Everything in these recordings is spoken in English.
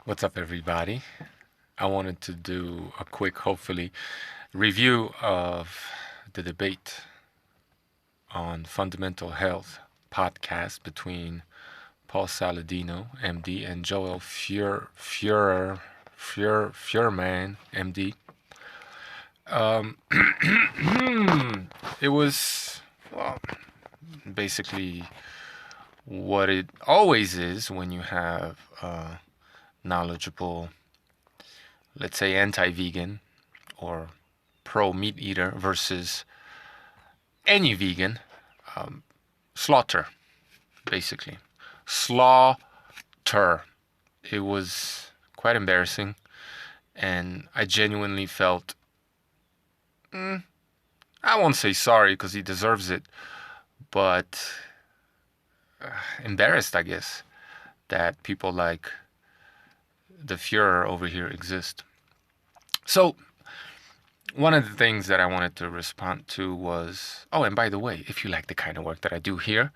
What's up, everybody? I wanted to do a quick, hopefully, review of the debate on fundamental health podcast between Paul Saladino, MD, and Joel Fuhrman, MD. Um, it was, well, basically what it always is when you have knowledgeable, let's say, anti-vegan or pro-meat eater versus any vegan. Slaughter, basically. Slaughter. It was quite embarrassing, and I genuinely felt, I won't say sorry because he deserves it, but embarrassed, I guess, that people like the Fuhrer over here exist. So, one of the things that I wanted to respond to was, oh, and by the way, if you like the kind of work that I do here,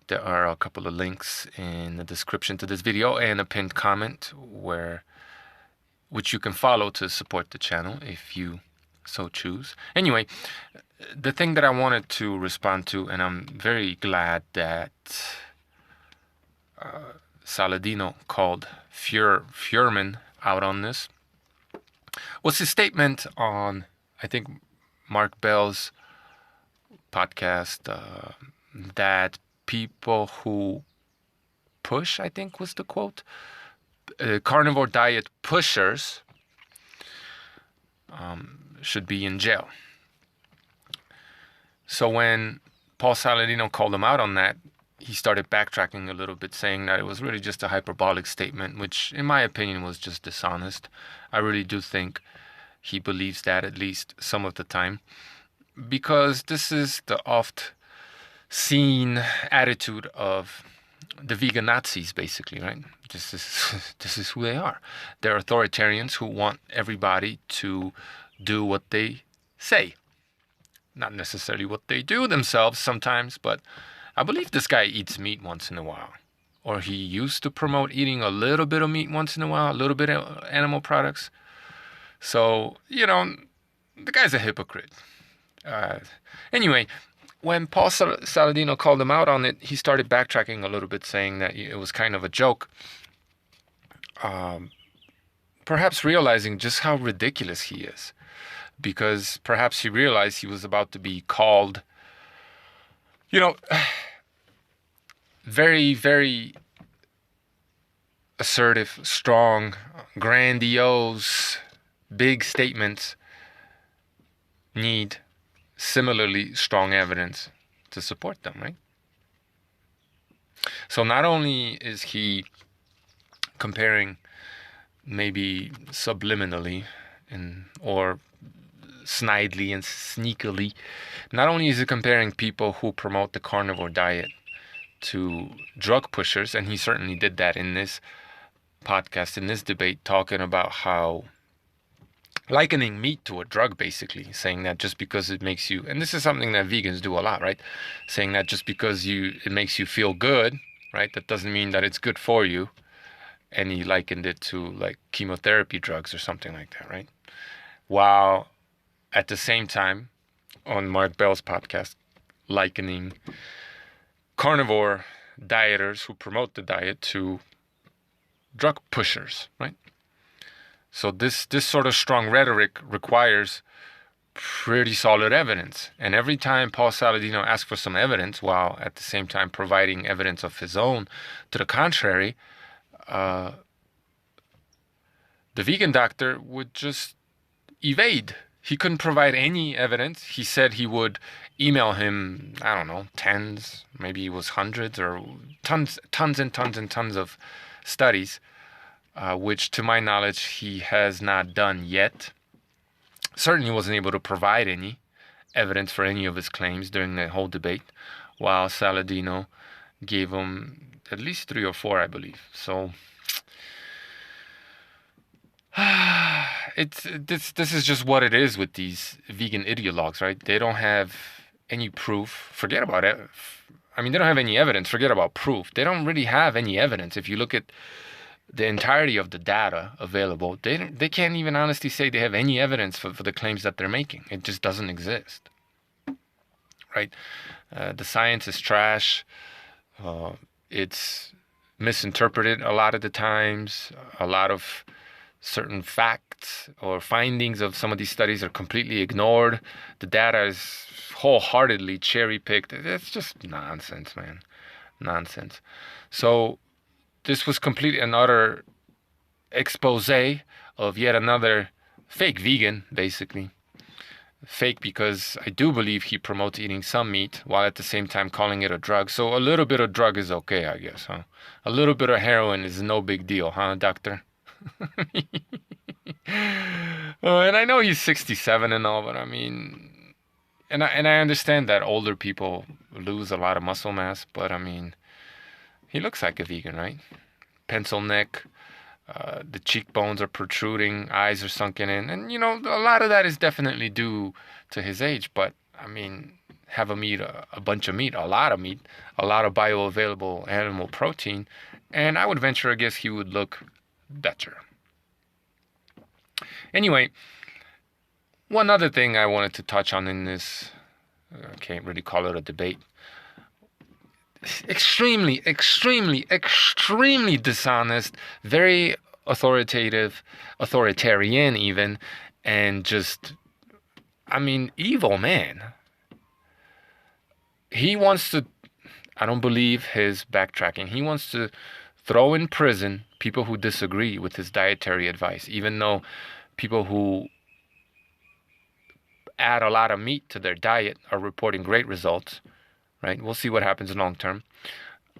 there are a couple of links in the description to this video and a pinned comment which you can follow to support the channel if you so choose. Anyway, the thing that I wanted to respond to, and I'm very glad that Saladino called Fuhrman out on this, was his statement on, I think, Mark Bell's podcast, that people who push, I think was the quote, carnivore diet pushers should be in jail. So when Paul Saladino called him out on that, he started backtracking a little bit, saying that it was really just a hyperbolic statement, which in my opinion was just dishonest. I really do think he believes that, at least some of the time, because this is the oft-seen attitude of the vegan Nazis, basically, right? This is who they are. They're authoritarians who want everybody to do what they say. Not necessarily what they do themselves sometimes, but I believe this guy eats meat once in a while. Or he used to promote eating a little bit of meat once in a while, a little bit of animal products. So, the guy's a hypocrite. Anyway, when Paul Saladino called him out on it, he started backtracking a little bit, saying that it was kind of a joke. Perhaps realizing just how ridiculous he is. Because perhaps he realized he was about to be called, very, very assertive, strong, grandiose, big statements need similarly strong evidence to support them, right? So not only is he comparing, maybe subliminally or snidely and sneakily, not only is he comparing people who promote the carnivore diet to drug pushers, and he certainly did that in this podcast, in this debate, talking about how likening meat to a drug, basically, saying that just because it makes you, and this is something that vegans do a lot, right? Saying that just because it makes you feel good, right? That doesn't mean that it's good for you. And he likened it to like chemotherapy drugs or something like that, right? While at the same time, on Mark Bell's podcast, likening carnivore dieters who promote the diet to drug pushers, right? So this sort of strong rhetoric requires pretty solid evidence. And every time Paul Saladino asks for some evidence, while at the same time providing evidence of his own to the contrary, the vegan doctor would just evade. He couldn't provide any evidence. He said he would email him, I don't know, tens, maybe it was hundreds or tons and tons and tons of studies, which to my knowledge he has not done yet. Certainly wasn't able to provide any evidence for any of his claims during the whole debate, while Saladino gave him at least 3 or 4, I believe. So this is just what it is with these vegan ideologues, right? They don't have any proof. Forget about it. I mean, they don't have any evidence. Forget about proof. They don't really have any evidence. If you look at the entirety of the data available, they can't even honestly say they have any evidence for the claims that they're making. It just doesn't exist, right? The science is trash. It's misinterpreted a lot of the times. A lot of certain facts or findings of some of these studies are completely ignored. The data is wholeheartedly cherry-picked. It's just nonsense, man. Nonsense. So this was complete and utter expose of yet another fake vegan, basically. Fake because I do believe he promotes eating some meat while at the same time calling it a drug. So a little bit of drug is okay, I guess, huh? A little bit of heroin is no big deal, huh, doctor? And I know he's 67 and all, but I mean, and I understand that older people lose a lot of muscle mass, but I mean, he looks like a vegan, right? Pencil neck, the cheekbones are protruding, eyes are sunken in, and you know, a lot of that is definitely due to his age. But I mean, have a bunch of meat, a lot of meat, a lot of bioavailable animal protein, and I would venture a guess he would look better. Anyway, one other thing I wanted to touch on in this, I can't really call it a debate. Extremely dishonest, very authoritarian even, and just, I mean, evil man. He wants to, I don't believe his backtracking. He wants to throw in prison people who disagree with his dietary advice, even though people who add a lot of meat to their diet are reporting great results, right? We'll see what happens long term.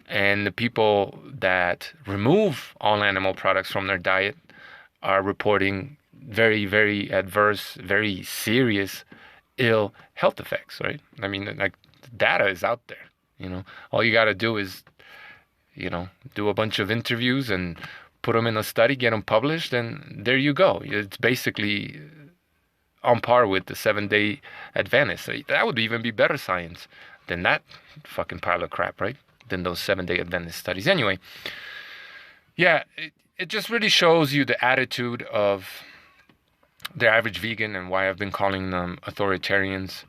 And the people that remove all animal products from their diet are reporting very, very adverse, very serious, ill health effects, right? I mean, like, data is out there, you know. All you got to do is, you know, do a bunch of interviews and put them in a study, get them published, and there you go. It's basically on par with the 7-day Adventist. That would even be better science than that fucking pile of crap, right? Than those 7-day Adventist studies. Anyway, yeah, it just really shows you the attitude of the average vegan and why I've been calling them authoritarians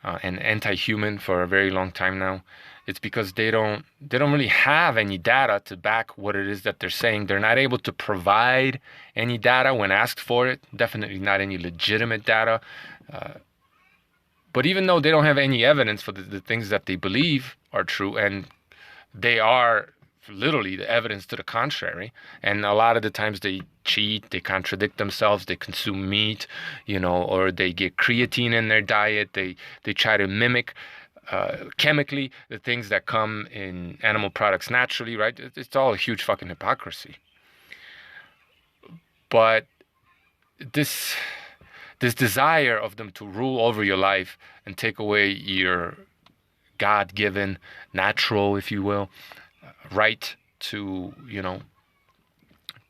and anti-human for a very long time now. It's because they don't really have any data to back what it is that they're saying. They're not able to provide any data when asked for it. Definitely not any legitimate data. But even though they don't have any evidence for the things that they believe are true, and they are literally the evidence to the contrary, and a lot of the times they cheat, they contradict themselves, they consume meat, you know, or they get creatine in their diet, they try to mimic chemically the things that come in animal products naturally, right? It's all a huge fucking hypocrisy. But this desire of them to rule over your life and take away your God-given, natural, if you will, right to, you know,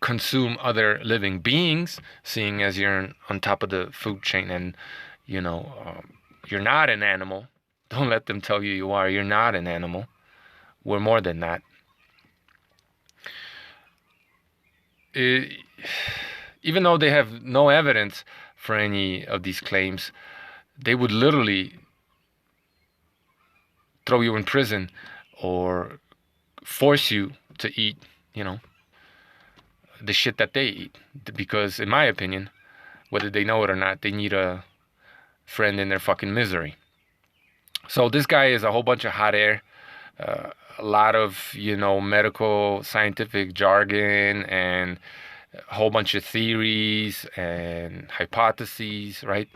consume other living beings, seeing as you're on top of the food chain and, you know, you're not an animal. Don't let them tell you are. You're not an animal. We're more than that. Even though they have no evidence for any of these claims, they would literally throw you in prison or force you to eat, you know, the shit that they eat. Because in my opinion, whether they know it or not, they need a friend in their fucking misery. So this guy is a whole bunch of hot air, a lot of, you know, medical scientific jargon and a whole bunch of theories and hypotheses, right?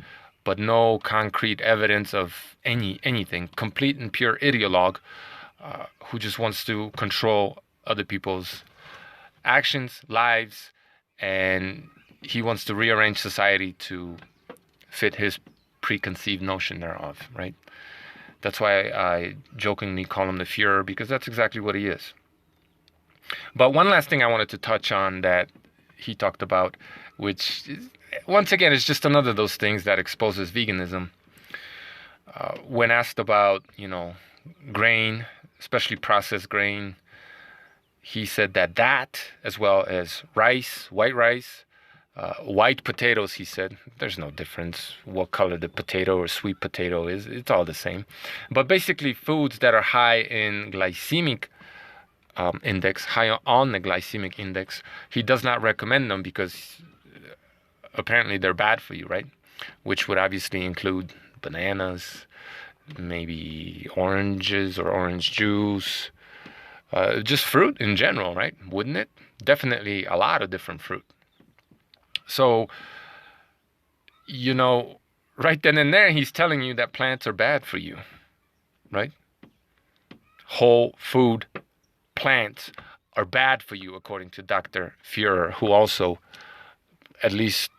But no concrete evidence of anything. Complete and pure ideologue who just wants to control other people's actions, lives, and he wants to rearrange society to fit his preconceived notion thereof, right? That's why I jokingly call him the Fuhrer, because that's exactly what he is. But one last thing I wanted to touch on that he talked about, which is, once again, is just another of those things that exposes veganism. When asked about, you know, grain, especially processed grain, he said that, as well as rice, white potatoes, he said, there's no difference what color the potato or sweet potato is. It's all the same. But basically, foods that are high in glycemic index, high on the glycemic index, he does not recommend them because apparently they're bad for you, right? Which would obviously include bananas, maybe oranges or orange juice, just fruit in general, right? Wouldn't it? Definitely a lot of different fruit. So, right then and there, he's telling you that plants are bad for you, right? Whole food plants are bad for you, according to Dr. Fuhrer, who also, at least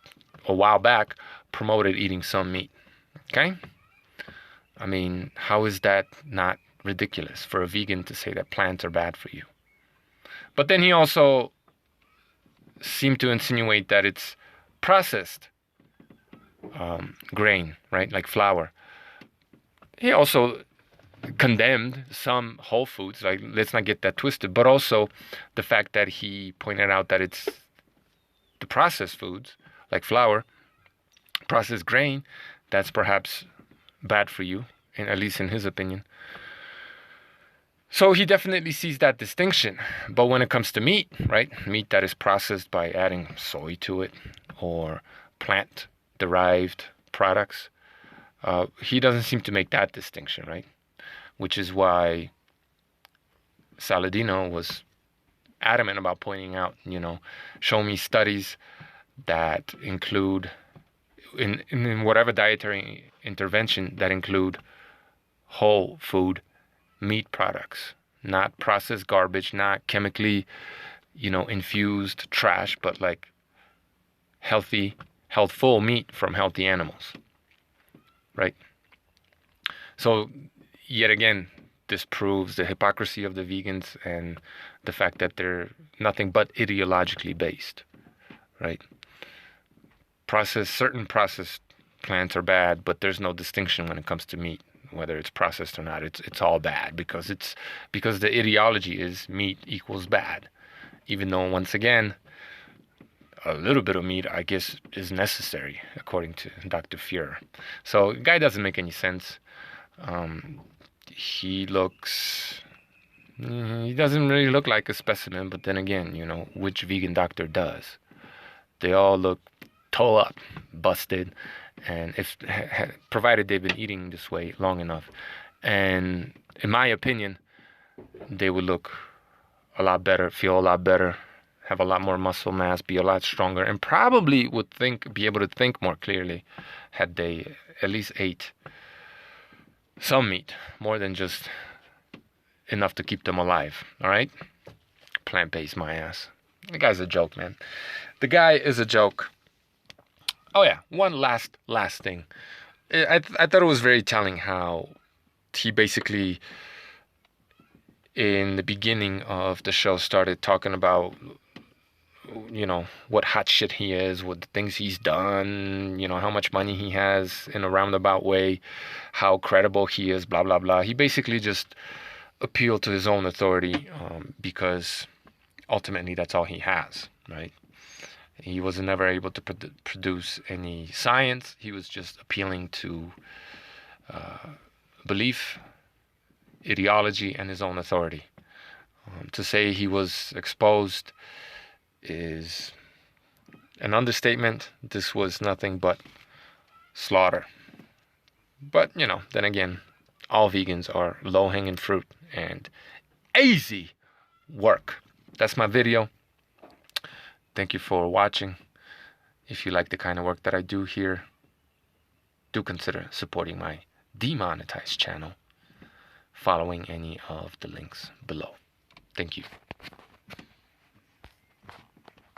a while back, promoted eating some meat. Okay? I mean, how is that not ridiculous for a vegan to say that plants are bad for you? But then he also seemed to insinuate that it's processed grain, right? Like flour. He also condemned some whole foods, like, let's not get that twisted, but also the fact that he pointed out that it's the processed foods, like flour, processed grain, that's perhaps bad for you, at least in his opinion. So he definitely sees that distinction. But when it comes to meat, right, meat that is processed by adding soy to it or plant-derived products, he doesn't seem to make that distinction, right? Which is why Saladino was adamant about pointing out, show me studies that include, in whatever dietary intervention, that include whole food meat products, not processed garbage, not chemically, infused trash, but like healthful meat from healthy animals, right? So, yet again, this proves the hypocrisy of the vegans and the fact that they're nothing but ideologically based, right? Certain processed plants are bad, but there's no distinction when it comes to meat, whether it's processed or not. It's all bad because the ideology is meat equals bad, even though, once again, a little bit of meat, I guess, is necessary, according to Dr. Fuhrer. So the guy doesn't make any sense. He doesn't really look like a specimen, but then again, which vegan doctor does? They all look toe up, busted, and provided they've been eating this way long enough. And in my opinion, they would look a lot better, feel a lot better, have a lot more muscle mass, be a lot stronger, and probably would be able to think more clearly had they at least ate some meat, more than just enough to keep them alive. All right? Plant-based, my ass. The guy's a joke, man. The guy is a joke. Oh yeah, one last thing. I thought it was very telling how he basically, in the beginning of the show, started talking about, what hot shit he is, what the things he's done, how much money he has in a roundabout way, how credible he is, blah, blah, blah. He basically just appealed to his own authority because ultimately that's all he has, right? He was never able to produce any science. He was just appealing to belief, ideology, and his own authority. To say he was exposed is an understatement. This was nothing but slaughter. But, then again, all vegans are low-hanging fruit and easy work. That's my video. Thank you for watching. If you like the kind of work that I do here, do consider supporting my demonetized channel, following any of the links below. Thank you.